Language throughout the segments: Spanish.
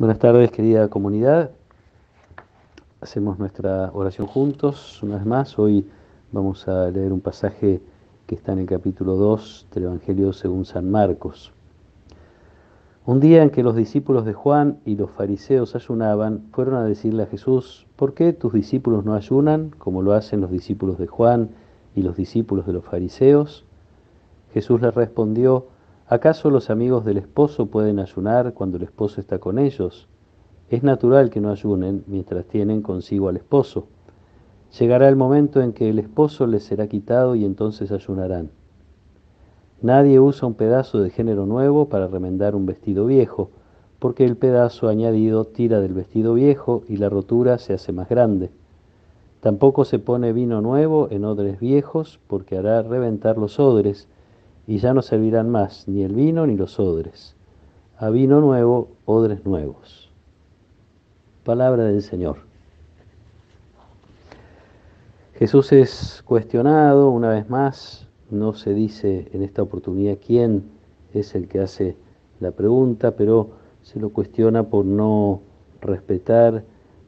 Buenas tardes, querida comunidad. Hacemos nuestra oración juntos una vez más. Hoy vamos a leer un pasaje que está en el capítulo 2 del Evangelio según San Marcos. Un día en que los discípulos de Juan y los fariseos ayunaban, fueron a decirle a Jesús: ¿por qué tus discípulos no ayunan como lo hacen los discípulos de Juan y los discípulos de los fariseos? Jesús les respondió: ¿acaso los amigos del esposo pueden ayunar cuando el esposo está con ellos? Es natural que no ayunen mientras tienen consigo al esposo. Llegará el momento en que el esposo les será quitado y entonces ayunarán. Nadie usa un pedazo de género nuevo para remendar un vestido viejo, porque el pedazo añadido tira del vestido viejo y la rotura se hace más grande. Tampoco se pone vino nuevo en odres viejos, porque hará reventar los odres, y ya no servirán más ni el vino ni los odres. A vino nuevo, odres nuevos. Palabra del Señor. Jesús es cuestionado una vez más, no se dice en esta oportunidad quién es el que hace la pregunta, pero se lo cuestiona por no respetar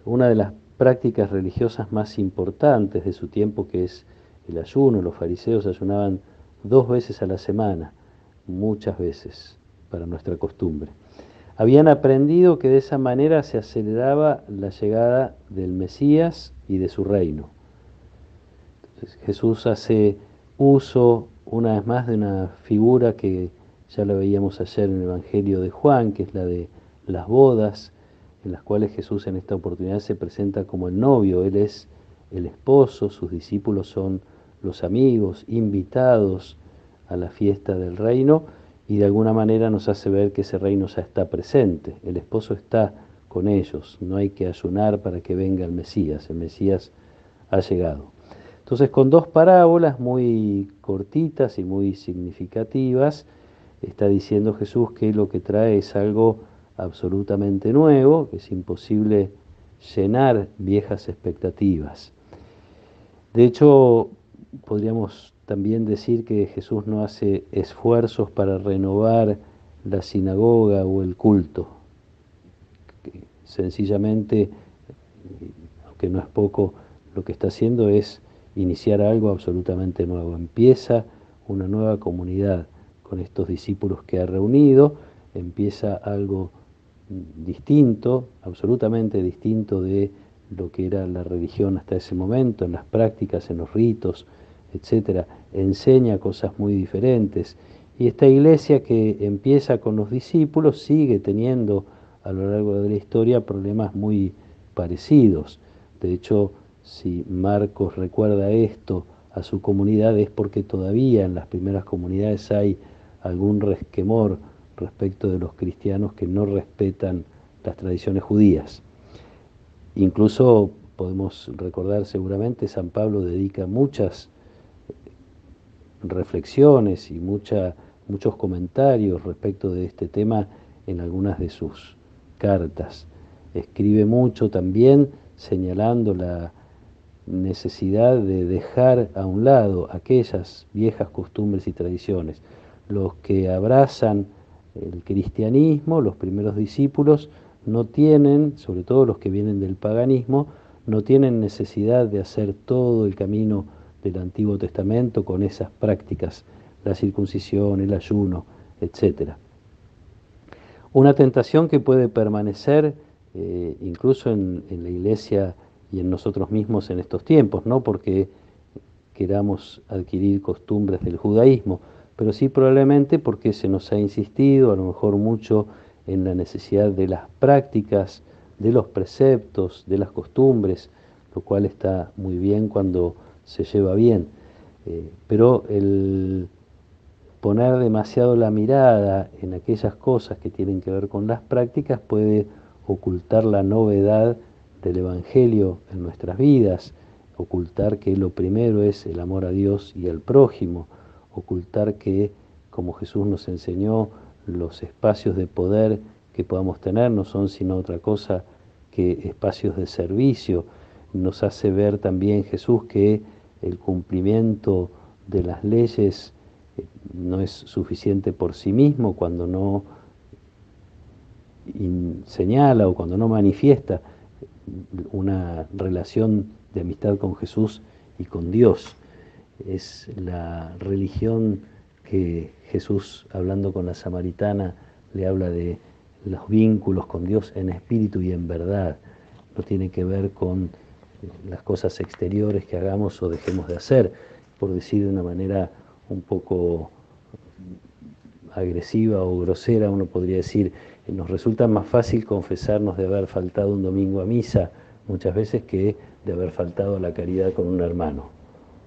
una de las prácticas religiosas más importantes de su tiempo, que es el ayuno. Los fariseos ayunaban 2 veces a la semana, muchas veces para nuestra costumbre. Habían aprendido que de esa manera se aceleraba la llegada del Mesías y de su reino. Jesús hace uso una vez más de una figura que ya la veíamos ayer en el Evangelio de Juan, que es la de las bodas, en las cuales Jesús en esta oportunidad se presenta como el novio. Él es el esposo, sus discípulos son los amigos, invitados a la fiesta del reino, y de alguna manera nos hace ver que ese reino ya está presente. El esposo está con ellos, no hay que ayunar para que venga el Mesías ha llegado. Entonces, con 2 parábolas muy cortitas y muy significativas, está diciendo Jesús que lo que trae es algo absolutamente nuevo, que es imposible llenar viejas expectativas. De hecho, podríamos también decir que Jesús no hace esfuerzos para renovar la sinagoga o el culto. Sencillamente, aunque no es poco, lo que está haciendo es iniciar algo absolutamente nuevo. Empieza una nueva comunidad con estos discípulos que ha reunido, empieza algo distinto, absolutamente distinto de lo que era la religión hasta ese momento, en las prácticas, en los ritos, etcétera. Enseña cosas muy diferentes. Y esta iglesia que empieza con los discípulos sigue teniendo a lo largo de la historia problemas muy parecidos. De hecho, si Marcos recuerda esto a su comunidad, es porque todavía en las primeras comunidades hay algún resquemor respecto de los cristianos que no respetan las tradiciones judías. Incluso podemos recordar, seguramente San Pablo dedica muchas reflexiones y muchos comentarios respecto de este tema en algunas de sus cartas. Escribe mucho también señalando la necesidad de dejar a un lado aquellas viejas costumbres y tradiciones. Los que abrazan el cristianismo, los primeros discípulos, no tienen, sobre todo los que vienen del paganismo, no tienen necesidad de hacer todo el camino del Antiguo Testamento con esas prácticas, la circuncisión, el ayuno, etc. Una tentación que puede permanecer incluso en la iglesia y en nosotros mismos en estos tiempos, no porque queramos adquirir costumbres del judaísmo, pero sí probablemente porque se nos ha insistido a lo mejor mucho en la necesidad de las prácticas, de los preceptos, de las costumbres, lo cual está muy bien cuando se lleva bien. Pero el poner demasiado la mirada en aquellas cosas que tienen que ver con las prácticas puede ocultar la novedad del Evangelio en nuestras vidas, ocultar que lo primero es el amor a Dios y al prójimo, ocultar que, como Jesús nos enseñó, los espacios de poder que podamos tener no son sino otra cosa que espacios de servicio. Nos hace ver también Jesús que el cumplimiento de las leyes no es suficiente por sí mismo cuando no señala o cuando no manifiesta una relación de amistad con Jesús y con Dios. Es la religión que Jesús, hablando con la samaritana, le habla de los vínculos con Dios en espíritu y en verdad. No tiene que ver con las cosas exteriores que hagamos o dejemos de hacer, por decir de una manera un poco agresiva o grosera, uno podría decir, nos resulta más fácil confesarnos de haber faltado un domingo a misa muchas veces que de haber faltado a la caridad con un hermano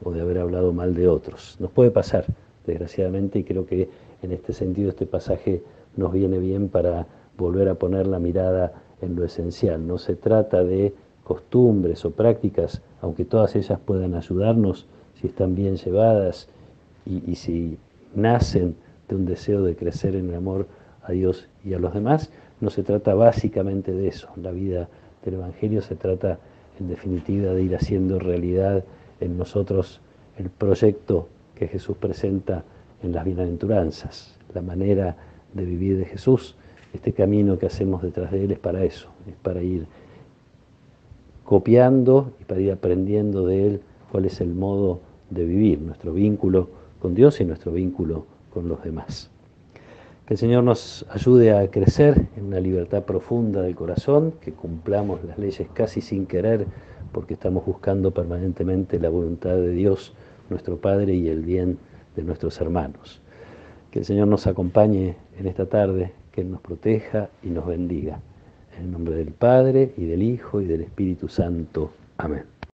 o de haber hablado mal de otros. Nos puede pasar, desgraciadamente, y creo que en este sentido este pasaje nos viene bien para volver a poner la mirada en lo esencial. No se trata de costumbres o prácticas, aunque todas ellas puedan ayudarnos si están bien llevadas y si nacen de un deseo de crecer en el amor a Dios y a los demás. No se trata básicamente de eso. La vida del Evangelio se trata, en definitiva, de ir haciendo realidad en nosotros el proyecto que Jesús presenta en las bienaventuranzas, la manera de vivir de Jesús. Este camino que hacemos detrás de Él es para eso, es para ir copiando y para ir aprendiendo de Él cuál es el modo de vivir, nuestro vínculo con Dios y nuestro vínculo con los demás. Que el Señor nos ayude a crecer en una libertad profunda del corazón, que cumplamos las leyes casi sin querer, porque estamos buscando permanentemente la voluntad de Dios, nuestro Padre, y el bien de nuestros hermanos. Que el Señor nos acompañe en esta tarde, que Él nos proteja y nos bendiga. En el nombre del Padre, y del Hijo, y del Espíritu Santo. Amén.